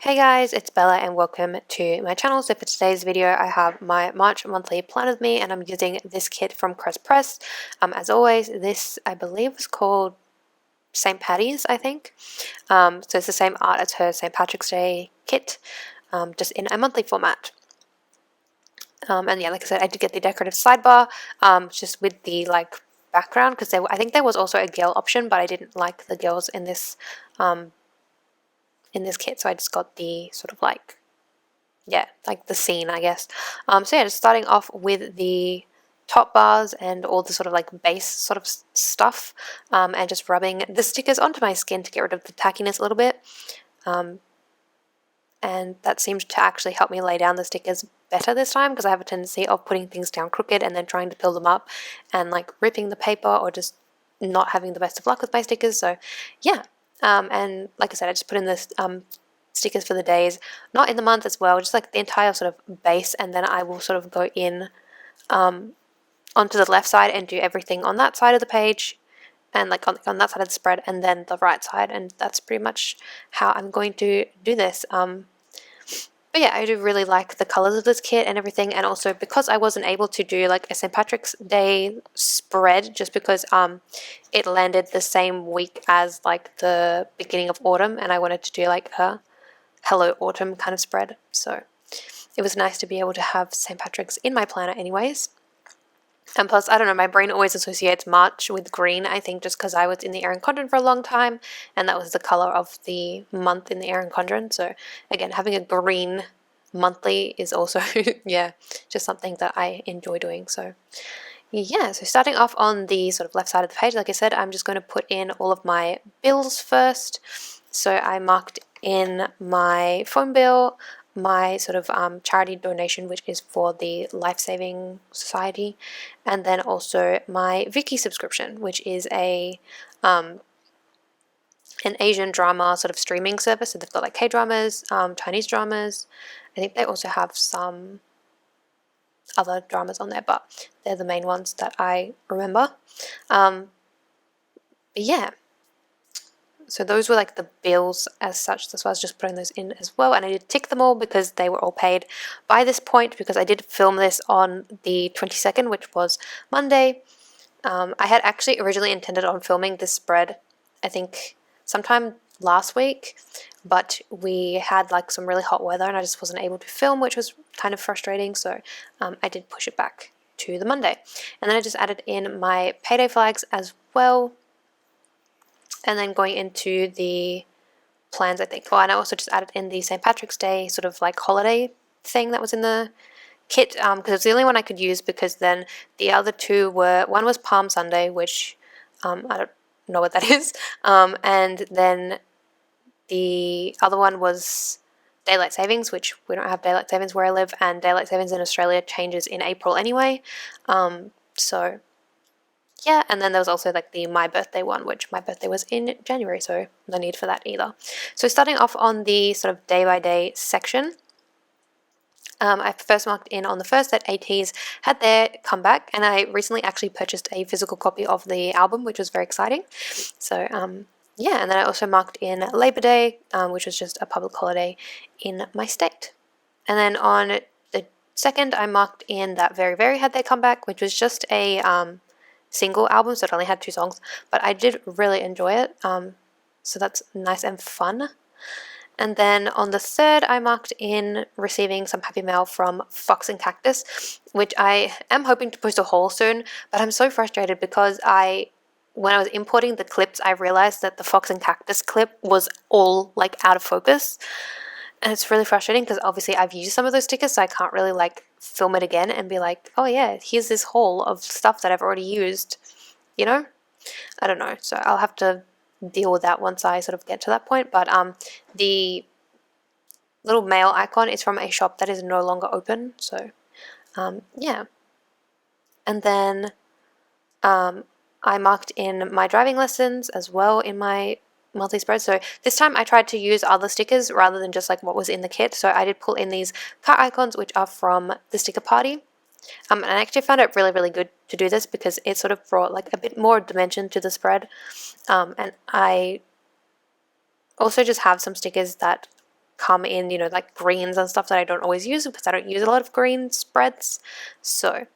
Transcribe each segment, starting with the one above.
Hey guys, it's Bella and welcome to my channel. So for today's video I have my March monthly plan with me and I'm using this kit from Crest Press. As always, this I believe was called St Paddy's, I think. So it's the same art as her St Patrick's Day kit, just in a monthly format. And yeah, like I said, I did get the decorative sidebar, just with the background, because I think there was also a girl option, but I didn't like the girls in this kit, so I just got the sort of the scene, I guess. So yeah, just starting off with the top bars and all the sort of base sort of stuff, and just rubbing the stickers onto my skin to get rid of the tackiness a little bit. And that seemed to actually help me lay down the stickers better this time, because I have a tendency of putting things down crooked and then trying to build them up and ripping the paper or just not having the best of luck with my stickers. So yeah, and like I said, I just put in this stickers for the days, not in the month as well, just the entire sort of base, and then I will sort of go in onto the left side and do everything on that side of the page and on that side of the spread, and then the right side, and that's pretty much how I'm going to do this. But yeah, I do really like the colors of this kit and everything, and also because I wasn't able to do a St. Patrick's Day spread, just because it landed the same week as the beginning of autumn, and I wanted to do a Hello Autumn kind of spread, so it was nice to be able to have St. Patrick's in my planner anyways. And plus, I don't know, my brain always associates March with green, I think just because I was in the Erin Condren for a long time, and that was the colour of the month in the Erin Condren. So again, having a green monthly is also, yeah, just something that I enjoy doing. So yeah, so starting off on the sort of left side of the page, like I said, I'm just going to put in all of my bills first. So I marked in my phone bill, my sort of charity donation, which is for the Life-Saving Society, and then also my Viki subscription, which is an Asian drama sort of streaming service. So they've got K-dramas, Chinese dramas. I think they also have some other dramas on there, but they're the main ones that I remember. But yeah, so those were the bills as such. That's why I was just putting those in as well, and I did tick them all because they were all paid by this point, because I did film this on the 22nd, which was Monday. I had actually originally intended on filming this spread, I think sometime last week, but we had some really hot weather and I just wasn't able to film, which was kind of frustrating, so I did push it back to the Monday. And then I just added in my payday flags as well, and then going into the plans, I think. Oh, and I also just added in the St. Patrick's Day sort of holiday thing that was in the kit, because it's the only one I could use, because then the other two were, one was Palm Sunday, which I don't know what that is, and then the other one was daylight savings, which we don't have daylight savings where I live, and daylight savings in Australia changes in April anyway. So yeah, and then there was also the my birthday one, which my birthday was in January, so no need for that either. So starting off on the sort of day by day section, I first marked in on the first that ATEEZ had their comeback, and I recently actually purchased a physical copy of the album, which was very exciting. So yeah, and then I also marked in Labor Day, which was just a public holiday in my state. And then on the second, I marked in that Very Very had their comeback, which was just a single album, so it only had 2 songs, but I did really enjoy it, so that's nice and fun. And then on the third, I marked in receiving some happy mail from Fox and Cactus, which I am hoping to post a haul soon, but I'm so frustrated because when I was importing the clips, I realized that the Fox and Cactus clip was all out of focus. And it's really frustrating because obviously I've used some of those stickers, so I can't really film it again and be oh yeah, here's this haul of stuff that I've already used, you know? I don't know, so I'll have to deal with that once I sort of get to that point. But the little mail icon is from a shop that is no longer open, so yeah. And then I marked in my driving lessons as well in my monthly spread. So this time I tried to use other stickers rather than just what was in the kit. So I did pull in these car icons, which are from the Sticker Party. And I actually found it really, really good to do this because it sort of brought a bit more dimension to the spread. And I also just have some stickers that come in, you know, like greens and stuff that I don't always use because I don't use a lot of green spreads. So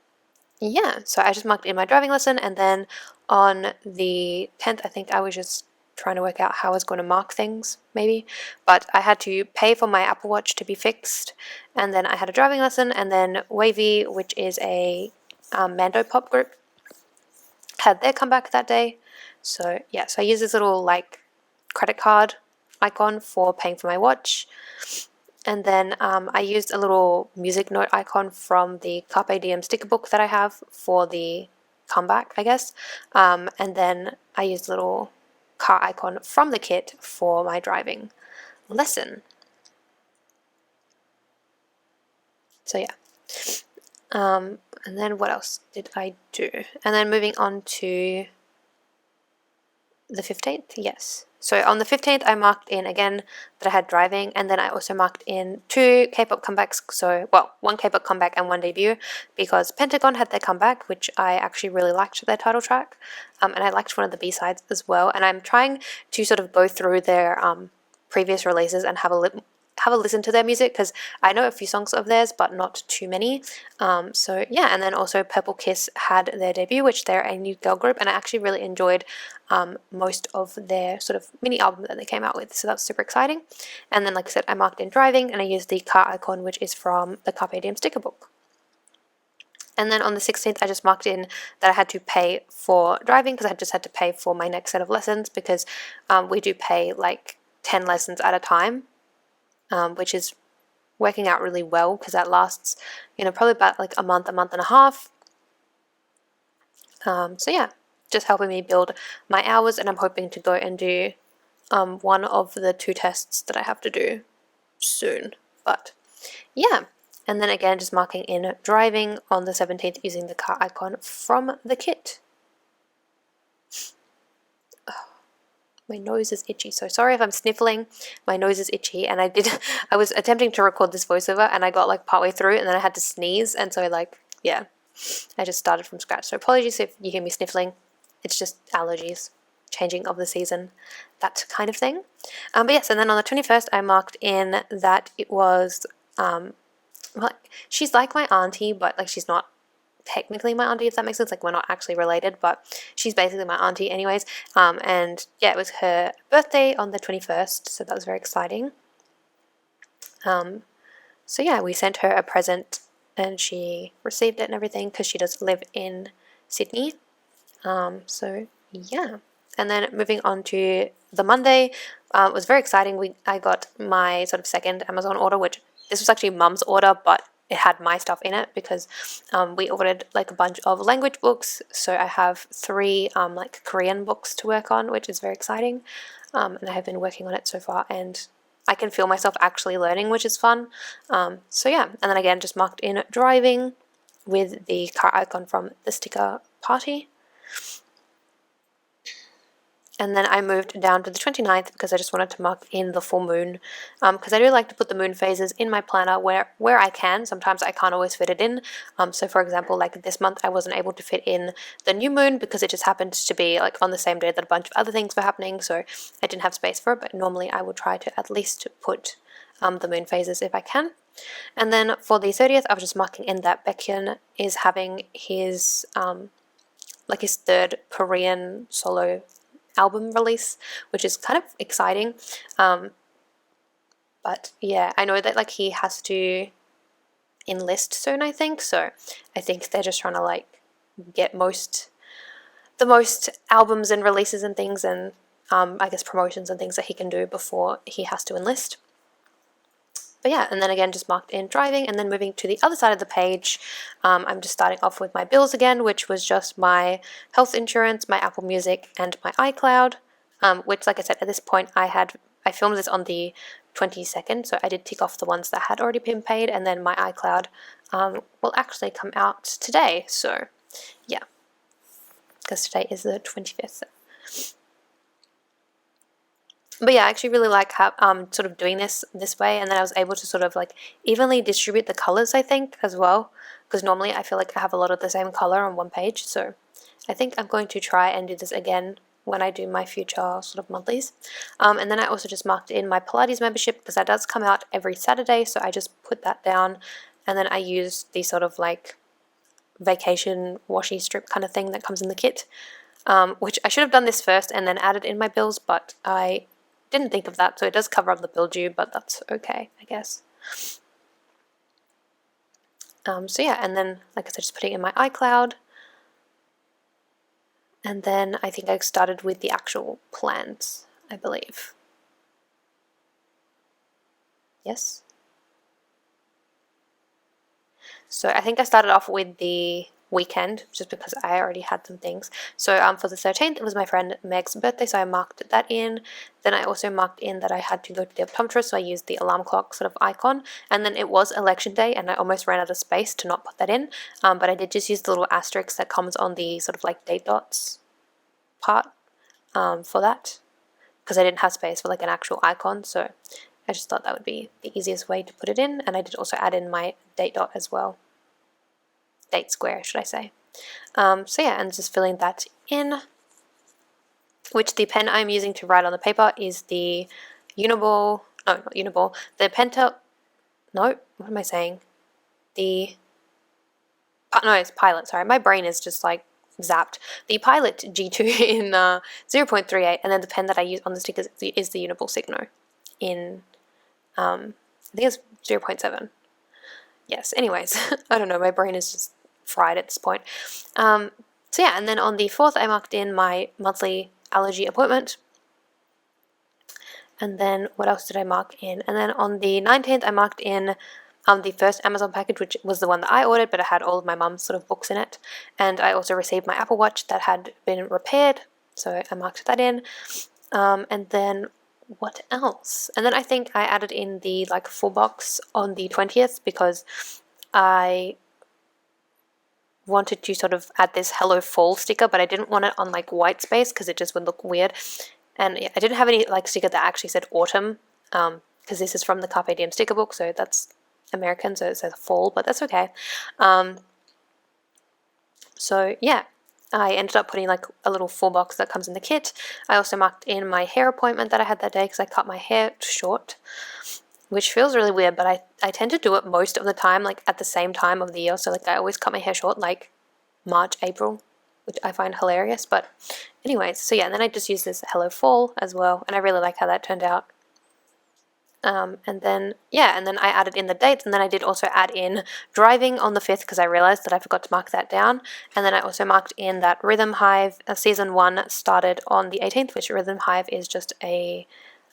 yeah, so I just marked in my driving lesson, and then on the 10th, I think I was just trying to work out how I was going to mark things, maybe. But I had to pay for my Apple Watch to be fixed, and then I had a driving lesson, and then Wavy, which is a Mando pop group, had their comeback that day. So yeah, so I used this little like credit card icon for paying for my watch. And then I used a little music note icon from the Carpe Diem sticker book that I have for the comeback, I guess. And then I used a little car icon from the kit for my driving lesson. So yeah. And then what else did I do? And then moving on to the 15th, yes. So on the 15th, I marked in again that I had driving, and then I also marked in 2 K-pop comebacks. So, well, 1 K-pop comeback and 1 debut, because Pentagon had their comeback, which I actually really liked their title track, and I liked one of the B-sides as well. And I'm trying to sort of go through their previous releases and have a listen to their music, because I know a few songs of theirs but not too many. So yeah, and then also Purple Kiss had their debut, which they're a new girl group, and I actually really enjoyed most of their sort of mini album that they came out with, so that's super exciting. And then like I said, I marked in driving, and I used the car icon, which is from the Carpe Diem sticker book. And then on the 16th, I just marked in that I had to pay for driving, because I just had to pay for my next set of lessons, because we do pay like 10 lessons at a time, which is working out really well, because that lasts, you know, probably about like a month and a half. So yeah, just helping me build my hours, and I'm hoping to go and do one of the 2 tests that I have to do soon. But yeah, and then again, just marking in driving on the 17th using the car icon from the kit. My nose is itchy, so sorry if I'm sniffling. My nose is itchy, and I was attempting to record this voiceover, and I got like partway through, and then I had to sneeze, and so like, yeah, I just started from scratch. So apologies if you hear me sniffling. It's just allergies, changing of the season, that kind of thing. But yes, and then on the 21st, I marked in that it was, like, she's like my auntie, but like she's not technically my auntie, if that makes sense. Like, we're not actually related, but she's basically my auntie anyways. And yeah, it was her birthday on the 21st, so that was very exciting. So yeah, we sent her a present, and she received it and everything, because she does live in Sydney. So yeah, and then moving on to the Monday, it was very exciting. I got my sort of second Amazon order, which this was actually Mum's order, but it had my stuff in it, because we ordered like a bunch of language books. So I have 3 like Korean books to work on, which is very exciting. And I have been working on it so far, and I can feel myself actually learning, which is fun. So yeah, and then again, just marked in driving with the car icon from the sticker party. And then I moved down to the 29th, because I just wanted to mark in the full moon, because I do like to put the moon phases in my planner where I can. Sometimes I can't always fit it in. So for example, like this month I wasn't able to fit in the new moon, because it just happened to be like on the same day that a bunch of other things were happening, so I didn't have space for it. But normally I will try to at least put the moon phases if I can. And then for the 30th, I was just marking in that Baekhyun is having his like his 3rd Korean solo album release, which is kind of exciting. But yeah, I know that like he has to enlist soon, I think, so I think they're just trying to like get the most albums and releases and things, and I guess promotions and things that he can do before he has to enlist. But yeah, and then again, just marked in driving, and then moving to the other side of the page, I'm just starting off with my bills again, which was just my health insurance, my Apple Music, and my iCloud, which, like I said, at this point, I filmed this on the 22nd, so I did tick off the ones that had already been paid, and then my iCloud will actually come out today, so yeah, because today is the 25th. But yeah, I actually really like how sort of doing this way, and then I was able to sort of like evenly distribute the colors, I think, as well, because normally I feel like I have a lot of the same color on one page. So I think I'm going to try and do this again when I do my future sort of monthlies. And then I also just marked in my Pilates membership because that does come out every Saturday, so I just put that down, and then I use the sort of like vacation washi strip kind of thing that comes in the kit, which I should have done this first and then added in my bills, but I didn't think of that, so it does cover up the bill due, but that's okay, I guess. So yeah, and then like I said, just putting in my iCloud. And then I think I started with the actual plans, I believe. Yes? So I think I started off with the weekend, just because I already had some things. So for the 13th, it was my friend Meg's birthday, so I marked that in. Then I also marked in that I had to go to the optometrist, so I used the alarm clock sort of icon. And then it was election day, and I almost ran out of space to not put that in. But I did just use the little asterisk that comes on the sort of like date dots part for that, because I didn't have space for like an actual icon, so I just thought that would be the easiest way to put it in. And I did also add in my date dot as well. Date square, should I say. So yeah, and just filling that in, which the pen I'm using to write on the paper is the Uniball, no, not Uniball, the no, what am I saying? No, it's Pilot, sorry, my brain is just like zapped. The Pilot G2 in 0.38, and then the pen that I use on the stickers is the Uniball Signo in, I think it's 0.7. Yes, anyways, I don't know, my brain is just fried at this point. So yeah, and then on the 4th I marked in my monthly allergy appointment. And then what else did I mark in? And then on the 19th I marked in the first Amazon package, which was the one that I ordered, but it had all of my mum's sort of books in it. And I also received my Apple Watch that had been repaired, so I marked that in. And then what else? And then I think I added in the like full box on the 20th because I wanted to sort of add this Hello Fall sticker, but I didn't want it on like white space because it just would look weird. And I didn't have any like sticker that actually said autumn, because this is from the Carpe Diem sticker book, so that's American, so it says fall, but that's okay. So yeah, I ended up putting like a little full box that comes in the kit. I also marked in my hair appointment that I had that day because I cut my hair short, which feels really weird, but I tend to do it most of the time like at the same time of the year. So like I always cut my hair short like March, April, which I find hilarious. But anyways, so yeah, and then I just used this Hello Fall as well, and I really like how that turned out. And then yeah, and then I added in the dates, and then I did also add in driving on the 5th because I realized that I forgot to mark that down. And then I also marked in that Rhythm Hive season 1 started on the 18th, which Rhythm Hive is just a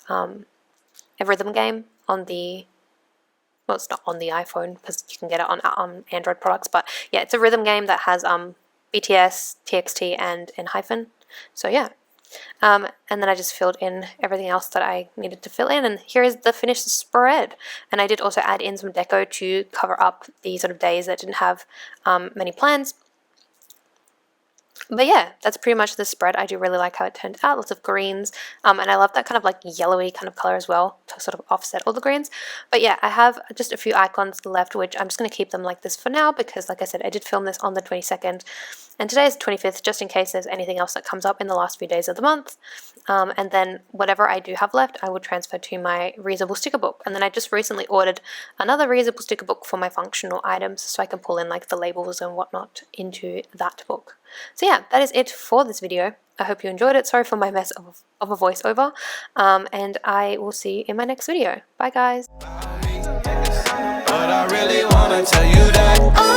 rhythm game on the, well, it's not on the iPhone because you can get it on Android products, but yeah, it's a rhythm game that has BTS, TXT, and Hyphen. So yeah. And then I just filled in everything else that I needed to fill in, and here is the finished spread. And I did also add in some deco to cover up the sort of days that didn't have many plans. But yeah, that's pretty much the spread. I do really like how it turned out, lots of greens, and I love that kind of like yellowy kind of color as well to sort of offset all the greens. But yeah, I have just a few icons left, which I'm just going to keep them like this for now because like I said, I did film this on the 22nd, and today is the 25th, just in case there's anything else that comes up in the last few days of the month. And then whatever I do have left, I will transfer to my reusable sticker book. And then I just recently ordered another reusable sticker book for my functional items, so I can pull in like the labels and whatnot into that book. So yeah, that is it for this video. I hope you enjoyed it. Sorry for my mess of a voiceover. And I will see you in my next video. Bye guys. But I really wanna tell you that